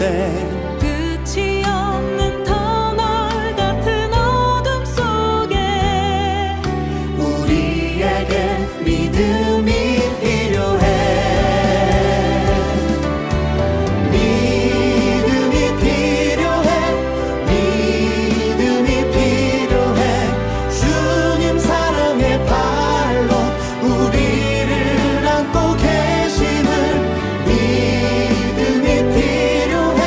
때 끝이 없는 터널 같은 어둠 속에 우리에게 믿음이 필요해. 믿음이 필요해. 믿음이 필요해. 주님 사랑의 발로 우리를 안고 계심을 믿음이 필요해.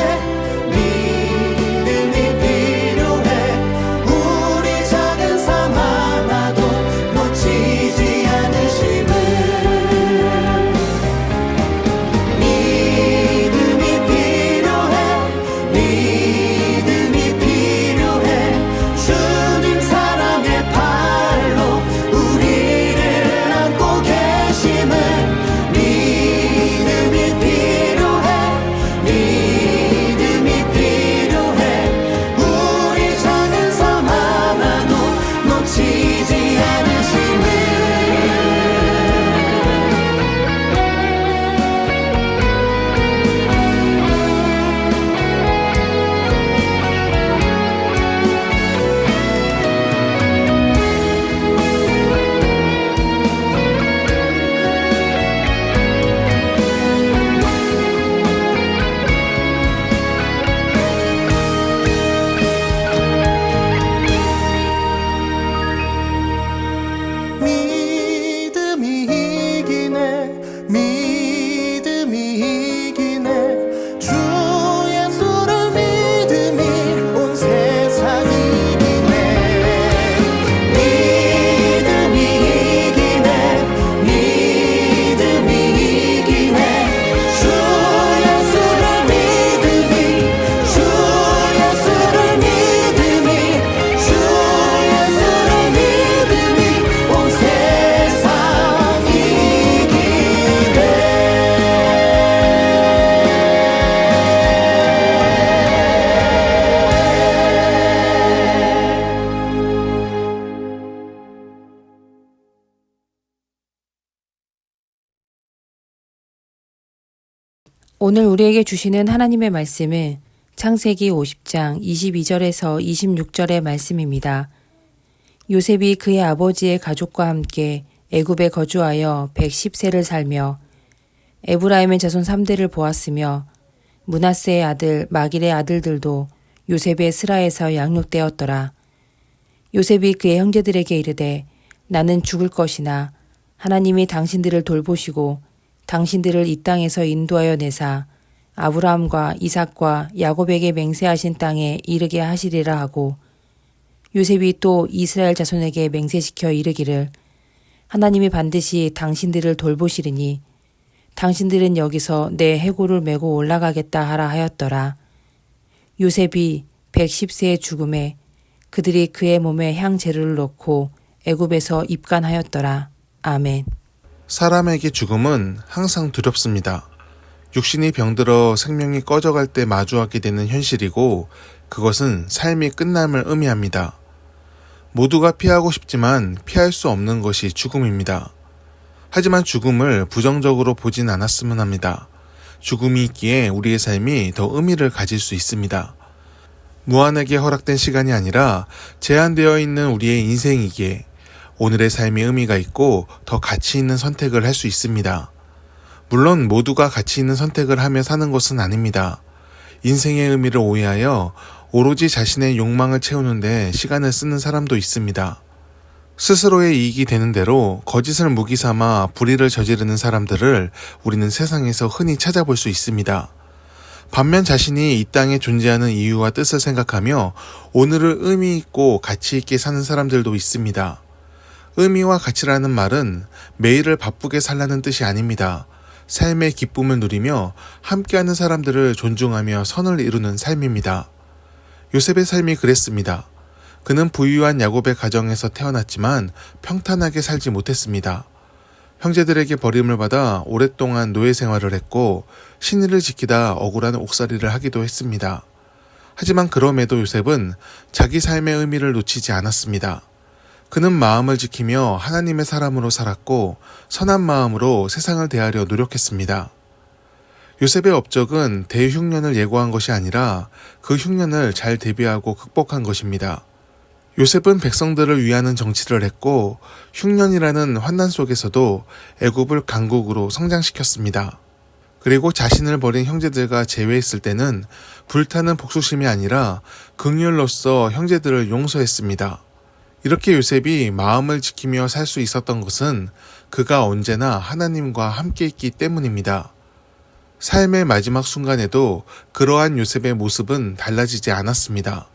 믿음이 필요해. 우리 작은 삶 하나도 놓치지 않으심을 믿음이 필요해. 믿음이 필요해. 주님 사랑의 발로 우리를 안고 계심을 믿음이 필요해. 믿음이 필요해. 우리 작은 삶 하나도 놓치지 않으심을 믿음이 이기네. 믿음이 이기네. 주 예수를 믿음이 온 세상 이기네. 믿음이 이기네. 믿음이 이기네. 주 예수를 믿음이 주 예수를 믿음이 주 예수를 믿음이 온 세상 이기네. 오늘 우리에게 주시는 하나님의 말씀은 창세기 50장 22절에서 26절의 말씀입니다. 요셉이 그의 아버지의 가족과 함께 애굽에 거주하여 110세를 살며 에브라임의 자손 3대를 보았으며 므낫세의 아들 마길의 아들들도 요셉의 스라에서 양육되었더라. 요셉이 그의 형제들에게 이르되 나는 죽을 것이나 하나님이 당신들을 돌보시고 당신들을 이 땅에서 인도하여 내사 아브라함과 이삭과 야곱에게 맹세하신 땅에 이르게 하시리라 하고 요셉이 또 이스라엘 자손에게 맹세시켜 이르기를 하나님이 반드시 당신들을 돌보시리니 당신들은 여기서 내 해골을 메고 올라가겠다 하라 하였더라. 요셉이 110세의 죽음에 그들이 그의 몸에 향재료를 넣고 애굽에서 입간하였더라. 아멘. 사람에게 죽음은 항상 두렵습니다. 육신이 병들어 생명이 꺼져갈 때 마주하게 되는 현실이고 그것은 삶이 끝남을 의미합니다. 모두가 피하고 싶지만 피할 수 없는 것이 죽음입니다. 하지만 죽음을 부정적으로 보진 않았으면 합니다. 죽음이 있기에 우리의 삶이 더 의미를 가질 수 있습니다. 무한하게 허락된 시간이 아니라 제한되어 있는 우리의 인생이기에 오늘의 삶이 의미가 있고 더 가치 있는 선택을 할 수 있습니다. 물론 모두가 가치 있는 선택을 하며 사는 것은 아닙니다. 인생의 의미를 오해하여 오로지 자신의 욕망을 채우는데 시간을 쓰는 사람도 있습니다. 스스로의 이익이 되는 대로 거짓을 무기 삼아 불의를 저지르는 사람들을 우리는 세상에서 흔히 찾아볼 수 있습니다. 반면 자신이 이 땅에 존재하는 이유와 뜻을 생각하며 오늘을 의미 있고 가치 있게 사는 사람들도 있습니다. 의미와 가치라는 말은 매일을 바쁘게 살라는 뜻이 아닙니다. 삶의 기쁨을 누리며 함께하는 사람들을 존중하며 선을 이루는 삶입니다. 요셉의 삶이 그랬습니다. 그는 부유한 야곱의 가정에서 태어났지만 평탄하게 살지 못했습니다. 형제들에게 버림을 받아 오랫동안 노예 생활을 했고 신의를 지키다 억울한 옥살이를 하기도 했습니다. 하지만 그럼에도 요셉은 자기 삶의 의미를 놓치지 않았습니다. 그는 마음을 지키며 하나님의 사람으로 살았고 선한 마음으로 세상을 대하려 노력했습니다. 요셉의 업적은 대흉년을 예고한 것이 아니라 그 흉년을 잘 대비하고 극복한 것입니다. 요셉은 백성들을 위하는 정치를 했고 흉년이라는 환난 속에서도 애굽을 강국으로 성장시켰습니다. 그리고 자신을 버린 형제들과 재회했을 때는 불타는 복수심이 아니라 긍휼로서 형제들을 용서했습니다. 이렇게 요셉이 마음을 지키며 살 수 있었던 것은 그가 언제나 하나님과 함께 있기 때문입니다. 삶의 마지막 순간에도 그러한 요셉의 모습은 달라지지 않았습니다.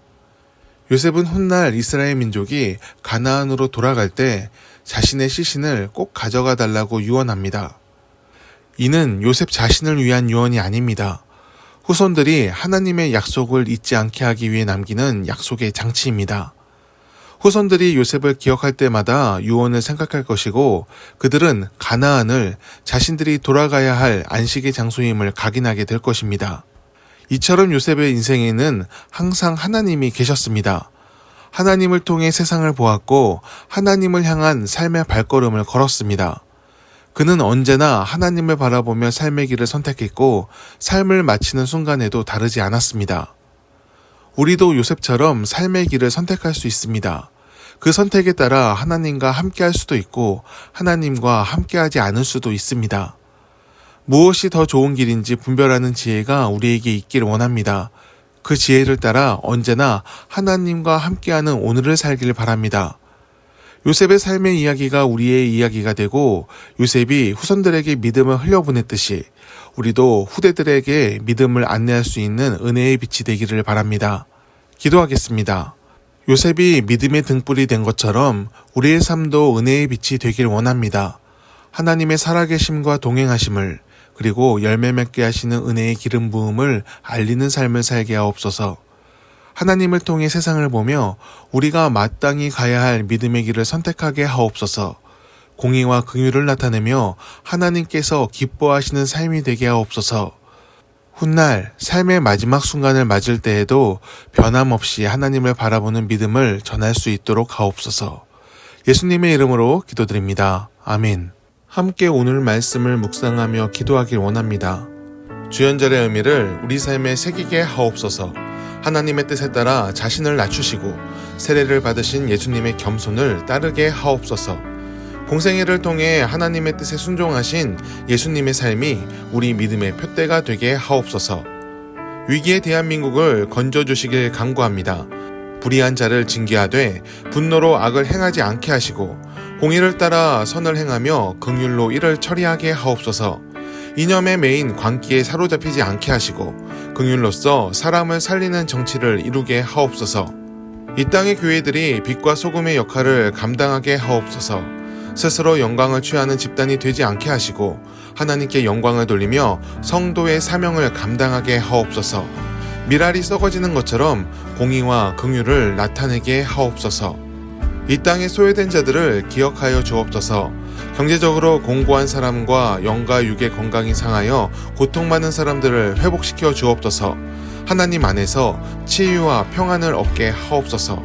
요셉은 훗날 이스라엘 민족이 가나안으로 돌아갈 때 자신의 시신을 꼭 가져가 달라고 유언합니다. 이는 요셉 자신을 위한 유언이 아닙니다. 후손들이 하나님의 약속을 잊지 않게 하기 위해 남기는 약속의 장치입니다. 후손들이 요셉을 기억할 때마다 유언을 생각할 것이고 그들은 가나안을 자신들이 돌아가야 할 안식의 장소임을 각인하게 될 것입니다. 이처럼 요셉의 인생에는 항상 하나님이 계셨습니다. 하나님을 통해 세상을 보았고 하나님을 향한 삶의 발걸음을 걸었습니다. 그는 언제나 하나님을 바라보며 삶의 길을 선택했고 삶을 마치는 순간에도 다르지 않았습니다. 우리도 요셉처럼 삶의 길을 선택할 수 있습니다. 그 선택에 따라 하나님과 함께할 수도 있고 하나님과 함께하지 않을 수도 있습니다. 무엇이 더 좋은 길인지 분별하는 지혜가 우리에게 있길 원합니다. 그 지혜를 따라 언제나 하나님과 함께하는 오늘을 살길 바랍니다. 요셉의 삶의 이야기가 우리의 이야기가 되고 요셉이 후손들에게 믿음을 흘려보냈듯이 우리도 후대들에게 믿음을 안내할 수 있는 은혜의 빛이 되기를 바랍니다. 기도하겠습니다. 요셉이 믿음의 등불이 된 것처럼 우리의 삶도 은혜의 빛이 되길 원합니다. 하나님의 살아계심과 동행하심을 그리고 열매 맺게 하시는 은혜의 기름 부음을 알리는 삶을 살게 하옵소서. 하나님을 통해 세상을 보며 우리가 마땅히 가야 할 믿음의 길을 선택하게 하옵소서. 공의와 긍휼을 나타내며 하나님께서 기뻐하시는 삶이 되게 하옵소서. 훗날 삶의 마지막 순간을 맞을 때에도 변함없이 하나님을 바라보는 믿음을 전할 수 있도록 하옵소서. 예수님의 이름으로 기도드립니다. 아멘. 함께 오늘 말씀을 묵상하며 기도하길 원합니다. 주연절의 의미를 우리 삶에 새기게 하옵소서. 하나님의 뜻에 따라 자신을 낮추시고 세례를 받으신 예수님의 겸손을 따르게 하옵소서. 공생애를 통해 하나님의 뜻에 순종하신 예수님의 삶이 우리 믿음의 표대가 되게 하옵소서. 위기의 대한민국을 건져주시길 간구합니다. 불의한 자를 징계하되 분노로 악을 행하지 않게 하시고 공의를 따라 선을 행하며 긍휼로 이를 처리하게 하옵소서. 이념에 매인 광기에 사로잡히지 않게 하시고 긍휼로서 사람을 살리는 정치를 이루게 하옵소서. 이 땅의 교회들이 빛과 소금의 역할을 감당하게 하옵소서. 스스로 영광을 취하는 집단이 되지 않게 하시고 하나님께 영광을 돌리며 성도의 사명을 감당하게 하옵소서. 밀알이 썩어지는 것처럼 공의와 긍휼을 나타내게 하옵소서. 이 땅에 소외된 자들을 기억하여 주옵소서. 경제적으로 공고한 사람과 영과 육의 건강이 상하여 고통받는 사람들을 회복시켜 주옵소서. 하나님 안에서 치유와 평안을 얻게 하옵소서.